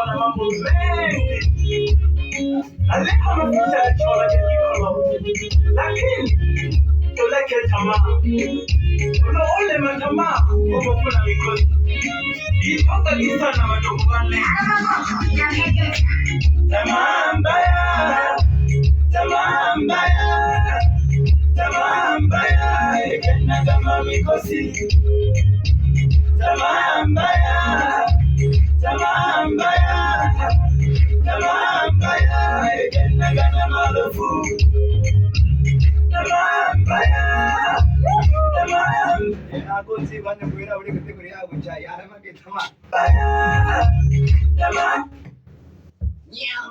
na mambo mengi. Aleka mafuta ya chola ya kikolo. Lakini tuleke tamaa. Unaole matamaa kwa kuna mikosi. Itoka kisa na matokwane. Tamaa mbaya. Tamaa mbaya. Tamaa mbaya. Ikena kama mikosi. Tamaa mbaya. Tamaa mbaya. Tamaa mbaya. Ikena kama malofu. Tamaa mbaya. Tamaa mbaya. Aku si bana kuira uri kete kuria aku chai. Arama ke tamaa mbaya. Tamaa. Yeah,